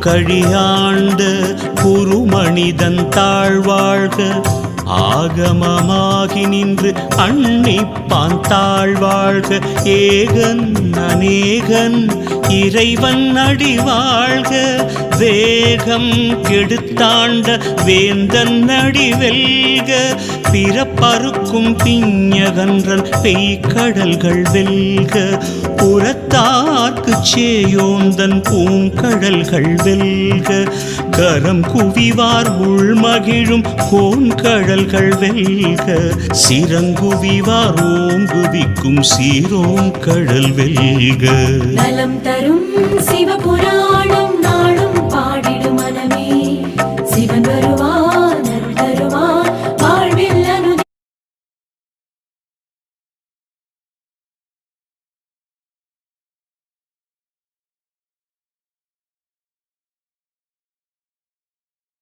கழியாண்ட குருமனிதன் தாழ்வாழ்க ஆகமமாகி நின்று அன்னிப்பான் தாழ்வாழ்க ஏகன் அநேகன் இறைவன் அடிவாழ்க வேகம் கெடுத்தாண்ட வேந்தன் அடிவெல்க பிறப்பறுக்கும் பிஞகன்றன் பெய்கடல்கள் வெல்க புறத்தார்க்கு சேயோந்தன் பூங்கடல்கள் வெல்க கரம் குவிவார் உள்மகிழும் கோன்கடல்கள் வெல்க சிறங்குவிவார் ஓங்குவிக்கும் சீரோன் கடல் வெல்க நலம் தரும் சிவபுராணம்